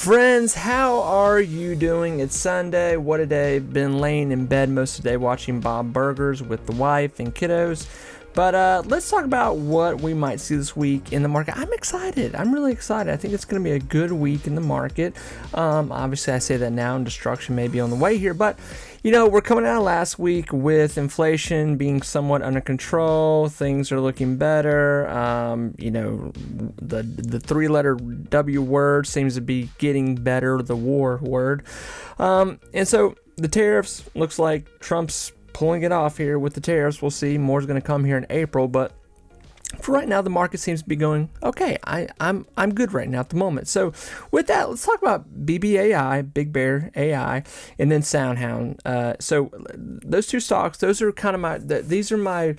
Friends, how are you doing? It's Sunday. What a day. Been laying in bed most of the day watching Bob Burgers with the wife and kiddos. But let's talk about what we might see this week in the market. I'm excited. I'm really excited. I think it's going to be a good week in the market. Obviously, I say that now, and destruction may be on the way here. But, we're coming out of last week with inflation being somewhat under control. Things are looking better. The three-letter W word seems to be getting better, the war word. And so the tariffs, looks like Trump's pulling it off here with the tariffs. We'll see. More's going to come here in April, but for right now, the market seems to be going okay. I'm good right now at the moment. So with that, let's talk about BBAI, BigBear.ai, and then SoundHound. So those two stocks, those are kind of these are my,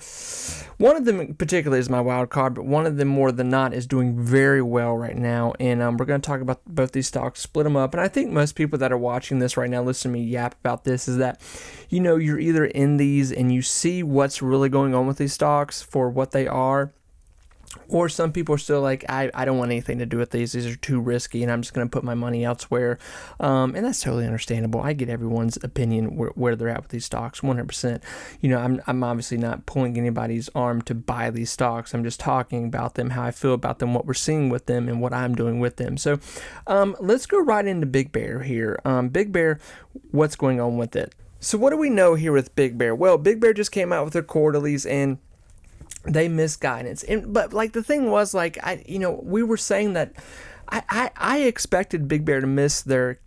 one of them particularly is my wild card, but one of them more than not is doing very well right now. And we're going to talk about both these stocks, split them up. And I think most people that are watching this right now, listen to me yap about this, is that, you're either in these and you see what's really going on with these stocks for what they are, or some people are still like, I don't want anything to do with these. These are too risky, and I'm just going to put my money elsewhere. And that's totally understandable. I get everyone's opinion where they're at with these stocks, 100%. I'm obviously not pulling anybody's arm to buy these stocks. I'm just talking about them, how I feel about them, what we're seeing with them, and what I'm doing with them. So let's go right into Big Bear here. Big Bear, what's going on with it? So what do we know here with Big Bear? Well, Big Bear just came out with their quarterlies, and they missed guidance. But the thing was, we were saying that I expected Big Bear to miss their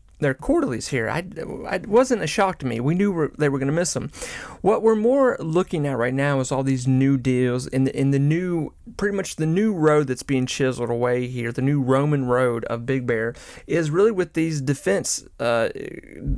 quarterlies here. It wasn't a shock to me. We knew they were going to miss them. What we're more looking at right now is all these new deals in the new, pretty much the new road that's being chiseled away here. The new Roman road of Big Bear is really with these defense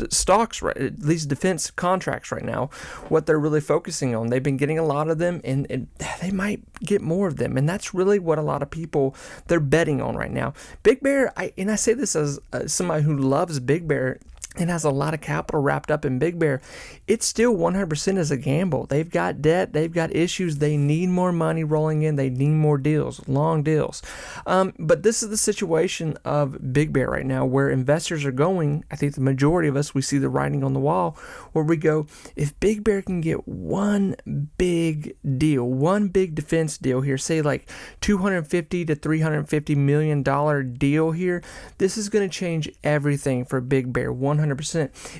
stocks, right? These defense contracts right now. What they're really focusing on. They've been getting a lot of them, and they might get more of them. And that's really what a lot of people, they're betting on right now. Big Bear, I say this as somebody who loves Big Bear and has a lot of capital wrapped up in Big Bear, it's still 100% is a gamble. They've got debt, they've got issues, they need more money rolling in, they need more deals, long deals. But this is the situation of Big Bear right now, where investors are going. I think the majority of us, we see the writing on the wall, where we go, if Big Bear can get one big deal, one big defense deal here, say like $250 to $350 million deal here, this is going to change everything for Big Bear, 100%.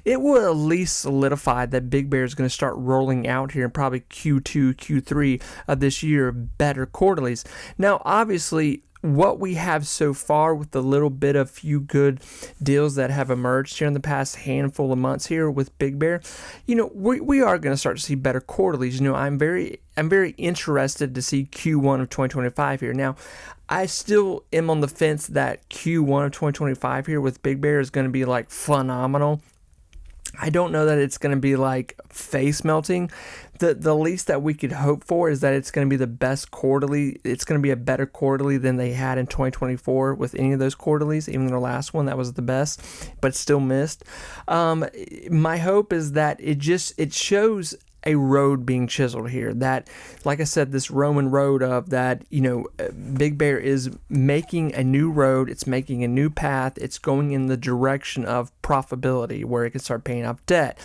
It will at least solidify that Big Bear is going to start rolling out here in probably Q2, Q3 of this year, better quarterlies. Now, obviously, what we have so far with the little bit of few good deals that have emerged here in the past handful of months here with Big Bear, we are going to start to see better quarterlies. I'm very interested to see Q1 of 2025 here. Now, I still am on the fence that Q1 of 2025 here with Big Bear is going to be like phenomenal. I don't know that it's going to be like face melting. The least that we could hope for is that it's going to be the best quarterly. It's going to be a better quarterly than they had in 2024 with any of those quarterlies, even their last one that was the best, but still missed. My hope is that it shows a road being chiseled here, that, like I said, this Roman road of that, Big Bear is making a new road, it's making a new path, it's going in the direction of profitability where it can start paying off debt,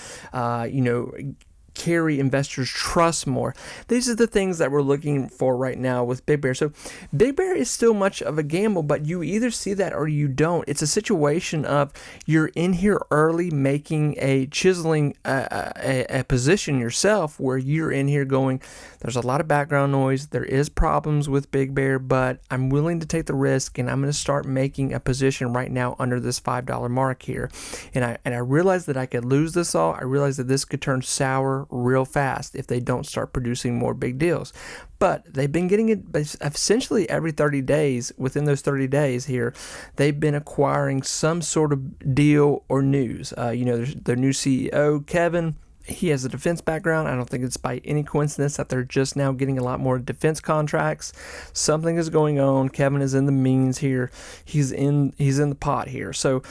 carry investors' trust more. These are the things that we're looking for right now with Big Bear. So Big Bear is still much of a gamble, but you either see that or you don't. It's a situation of you're in here early making chiseling a position yourself, where you're in here going, there's a lot of background noise, there is problems with Big Bear, but I'm willing to take the risk, and I'm going to start making a position right now under this $5 mark here. And I realized that I could lose this all. I realized that this could turn sour real fast if they don't start producing more big deals. But they've been getting it essentially every 30 days. Within those 30 days here, they've been acquiring some sort of deal or news. There's their new CEO, Kevin. He has a defense background. I don't think it's by any coincidence that they're just now getting a lot more defense contracts. Something is going on. Kevin is in the means here. He's in the pot here. So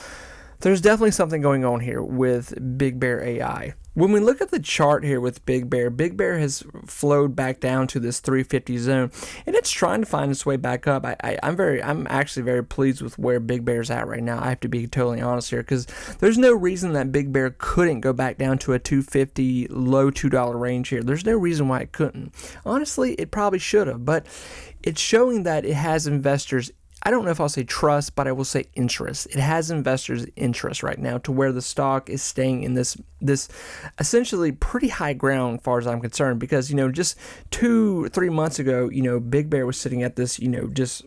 there's definitely something going on here with BigBear.ai. When we look at the chart here with BigBear has flowed back down to this 350 zone, and it's trying to find its way back up. I'm actually very pleased with where BigBear's at right now. I have to be totally honest here, because there's no reason that BigBear couldn't go back down to a 250 low $2 range here. There's no reason why it couldn't. Honestly, it probably should have, but it's showing that it has investors. I don't know if I'll say trust, but I will say interest. It has investors' interest right now to where the stock is staying in this essentially pretty high ground, as far as I'm concerned. Because, just 2-3 months ago, BigBear was sitting at this, just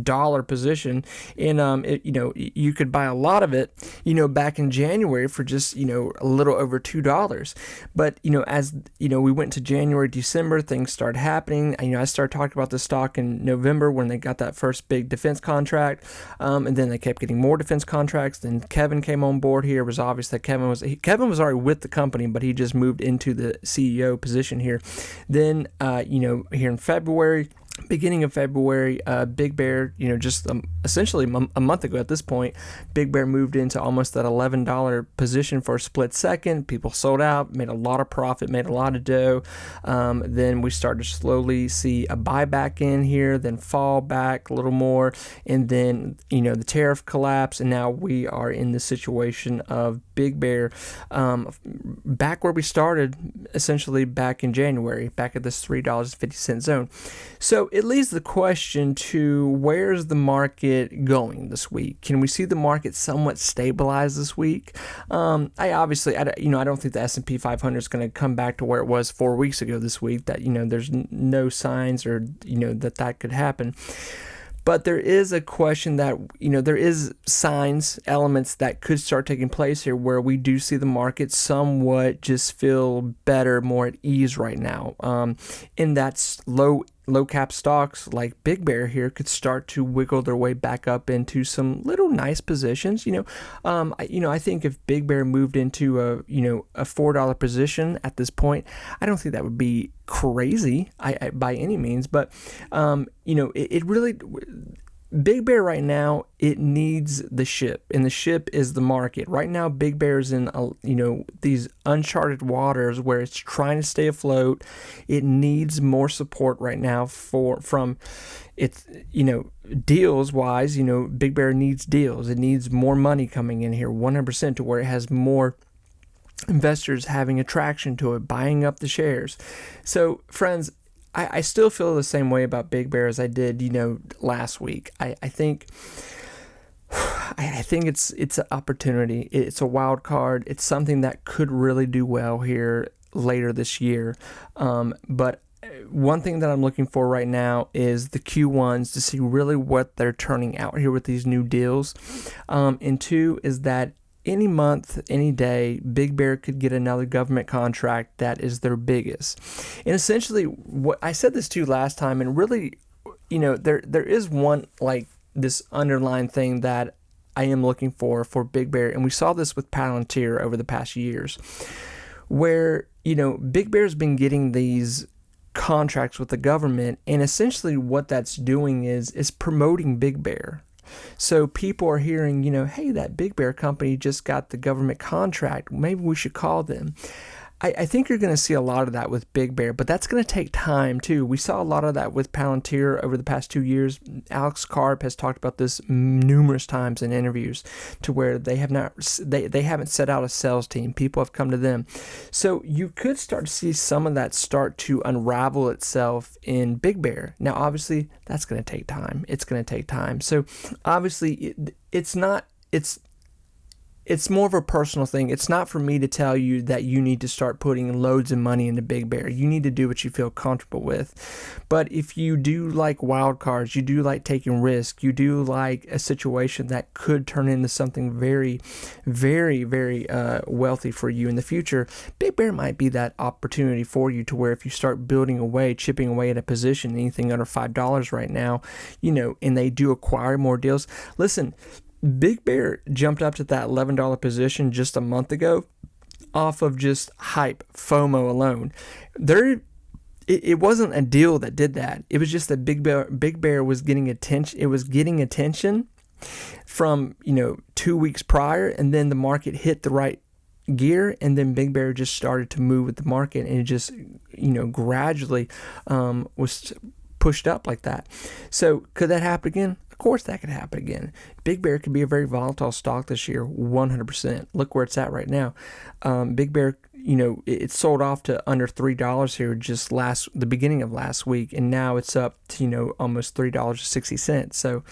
dollar position, and you could buy a lot of it, back in January for just a little over $2. But as we went to January, December, things started happening. I started talking about the stock in November when they got that first big defense contract, and then they kept getting more defense contracts. Then Kevin came on board here. It was obvious that Kevin was already with the company, but he just moved into the CEO position here. Then here in February, beginning of February, BigBear, just essentially a month ago at this point, BigBear moved into almost that $11 position for a split second. People sold out, made a lot of profit, made a lot of dough. Then we started to slowly see a buyback in here, then fall back a little more, and then the tariff collapse, and now we are in the situation of BigBear back where we started, essentially back in January, back at this $3.50 zone. So it leaves the question to, where's the market going this week? Can we see the market somewhat stabilize this week? I don't think the S&P 500 is going to come back to where it was 4 weeks ago this week. That there's no signs or that could happen. But there is a question that, there is signs, elements that could start taking place here where we do see the market somewhat just feel better, more at ease right now. And that's low cap stocks like BigBear here could start to wiggle their way back up into some little nice positions. I think if BigBear moved into a $4 position at this point, I don't think that would be crazy by any means, but it really, BigBear right now, it needs the ship, and the ship is the market. Right now, BigBear is in these uncharted waters where it's trying to stay afloat. It needs more support right now from its deals wise. BigBear needs deals. It needs more money coming in here, 100%, to where it has more investors having attraction to it, buying up the shares. So, friends, I still feel the same way about BigBear as I did, last week. I think it's an opportunity. It's a wild card. It's something that could really do well here later this year. But one thing that I'm looking for right now is the Q1s to see really what they're turning out here with these new deals. And two is that any month, any day, BigBear could get another government contract that is their biggest. And essentially, what I said this to you last time, and really, there is one, like, this underlying thing that I am looking for BigBear, and we saw this with Palantir over the past years, where, BigBear's been getting these contracts with the government, and essentially what that's doing is promoting BigBear. So people are hearing, hey, that BigBear company just got the government contract. Maybe we should call them. I think you're going to see a lot of that with BigBear, but that's going to take time too. We saw a lot of that with Palantir over the past 2 years. Alex Karp has talked about this numerous times in interviews, to where they haven't set out a sales team. People have come to them. So you could start to see some of that start to unravel itself in BigBear. Now, obviously, that's going to take time. It's going to take time. So obviously, it's more of a personal thing. It's not for me to tell you that you need to start putting loads of money into BigBear. You need to do what you feel comfortable with. But if you do like wild cards, you do like taking risks, you do like a situation that could turn into something very, very, very wealthy for you in the future, BigBear might be that opportunity for you, to where if you start building away, chipping away at a position, anything under $5 right now, and they do acquire more deals. Listen, BigBear jumped up to that $11 position just a month ago off of just hype, FOMO alone. It wasn't a deal that did that. It was just that BigBear was getting attention. It was getting attention from 2 weeks prior, and then the market hit the right gear, and then Big Bear just started to move with the market, and it just gradually was pushed up like that. So could that happen again? Of course that could happen again. Big Bear could be a very volatile stock this year, 100%. Look where it's at right now. Big Bear, it sold off to under $3 here just the beginning of last week, and now it's up to almost $3.60. So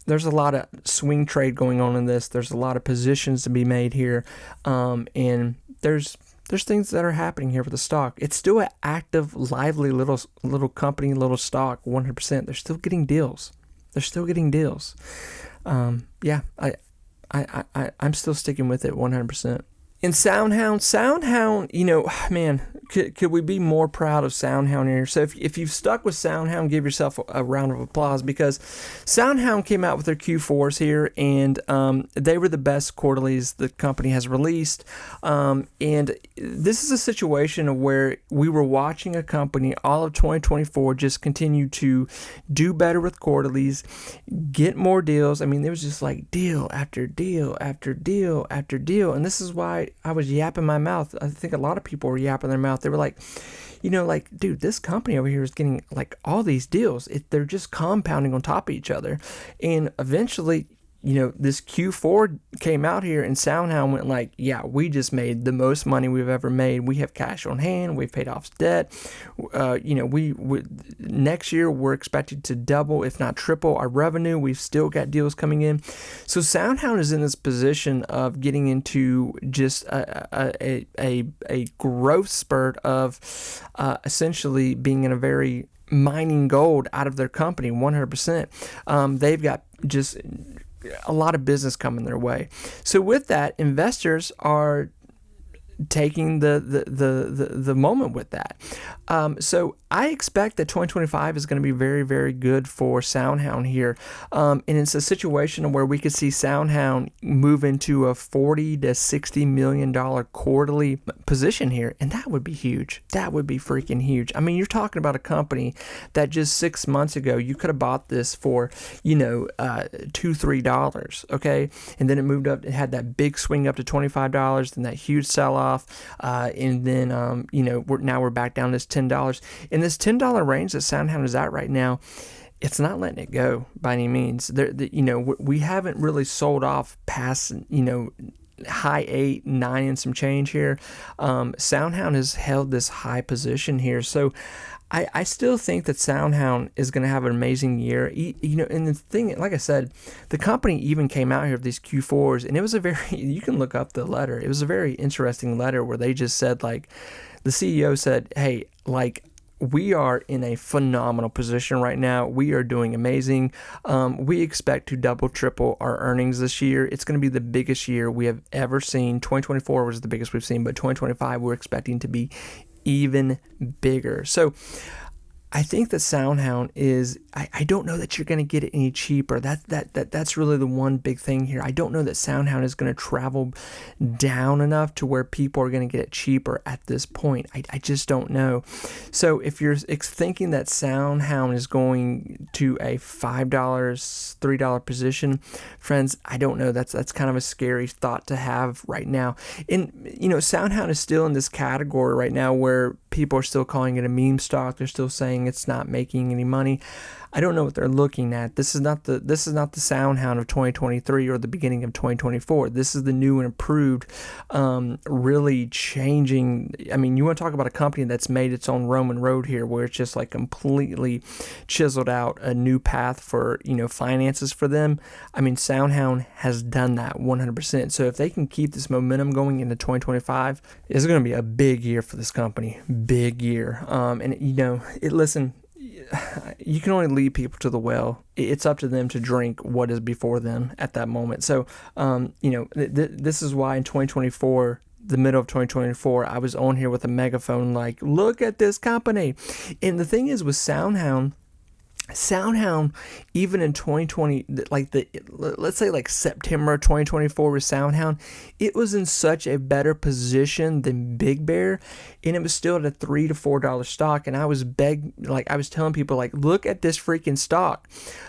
there's a lot of swing trade going on in this. There's a lot of positions to be made here, and there's things that are happening here with the stock. It's still an active, lively little company, little stock, 100%. They're still getting deals. Yeah, I'm still sticking with it 100%. In SoundHound, man, could we be more proud of SoundHound here? So if you've stuck with SoundHound, give yourself a round of applause, because SoundHound came out with their Q4s here, and they were the best quarterlies the company has released. And this is a situation where we were watching a company all of 2024 just continue to do better with quarterlies, get more deals. I mean, there was just like deal after deal after deal after deal, and this is why I was yapping my mouth. I think a lot of people were yapping their mouth. They were like, dude, this company over here is getting like all these deals. They're just compounding on top of each other. And eventually, this Q4 came out here, and SoundHound went like, yeah, we just made the most money we've ever made. We have cash on hand. We've paid off debt. We next year we're expected to double, if not triple, our revenue. We've still got deals coming in. So SoundHound is in this position of getting into just a growth spurt of essentially being in a very mining gold out of their company, 100%. They've got just a lot of business coming their way. So with that, investors are taking the moment with that. So I expect that 2025 is going to be very, very good for SoundHound here. And it's a situation where we could see SoundHound move into a $40 to $60 million quarterly position here. And that would be huge. That would be freaking huge. I mean, you're talking about a company that just 6 months ago, you could have bought this for, $2, $3, okay? And then it moved up, it had that big swing up to $25, then that huge sell-off. And then, we're back down this $10. In this $10 range that SoundHound is at right now, it's not letting it go by any means. We haven't really sold off past, high 8, 9 and some change here. SoundHound has held this high position here. So I still think that SoundHound is going to have an amazing year. And the thing, like I said, the company even came out here with these Q4s, and it was you can look up the letter. It was a very interesting letter where they just said, like, the CEO said, hey, like, we are in a phenomenal position right now. We are doing amazing. We expect to double, triple our earnings this year. It's going to be the biggest year we have ever seen. 2024 was the biggest we've seen, but 2025 we're expecting to be even bigger. So I think that SoundHound is, I don't know that you're going to get it any cheaper. That's really the one big thing here. I don't know that SoundHound is going to travel down enough to where people are going to get it cheaper at this point. I just don't know. So if you're thinking that SoundHound is going to a $5, $3 position, friends, I don't know. That's kind of a scary thought to have right now. And, SoundHound is still in this category right now where people are still calling it a meme stock. They're still saying it's not making any money. I don't know what they're looking at. This is not the SoundHound of 2023 or the beginning of 2024. This is the new and improved, really changing. I mean, you want to talk about a company that's made its own Roman road here, where it's just like completely chiseled out a new path for, finances for them. I mean, SoundHound has done that 100%. So if they can keep this momentum going into 2025, it's going to be a big year for this company. Big year. Listen, you can only lead people to the well. It's up to them to drink what is before them at that moment. So, this is why in 2024, the middle of 2024, I was on here with a megaphone like, look at this company. And the thing is with SoundHound, SoundHound, even in 2020, let's say like September 2024 with SoundHound, it was in such a better position than Big Bear, and it was still at a $3 to $4 stock. And I was telling people, like, look at this freaking stock,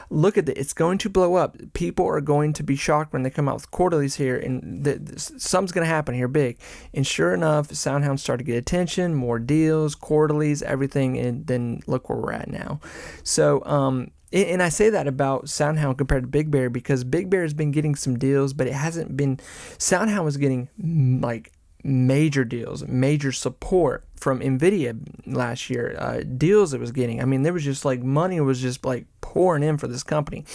look at it, it's going to blow up. People are going to be shocked when they come out with quarterlies here, and something's going to happen here big. And sure enough, SoundHound started to get attention, more deals, quarterlies, everything, and then look where we're at now. So and I say that about SoundHound compared to Big Bear, because Big Bear has been getting some deals, but it hasn't been. SoundHound was getting like major deals, major support from Nvidia last year, deals it was getting. I mean, there was just like money was just like pouring in for this company.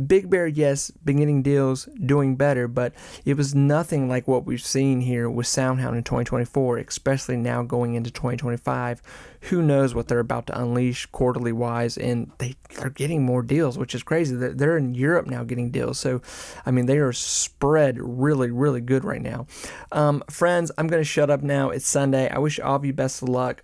Big Bear, yes, been getting deals, doing better, but it was nothing like what we've seen here with SoundHound in 2024, especially now going into 2025. Who knows what they're about to unleash quarterly wise, and they are getting more deals, which is crazy. They're in Europe now getting deals. So, I mean, they are spread really, really good right now. Friends, I'm going to shut up now. It's Sunday. I wish all of you best of luck.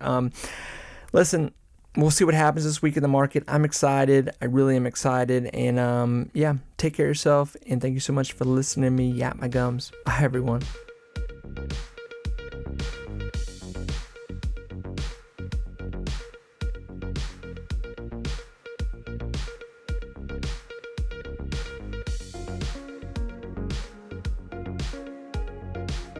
Listen, we'll see what happens this week in the market. I'm excited. I really am excited. And yeah, take care of yourself. And thank you so much for listening to me yap my gums. Bye, everyone.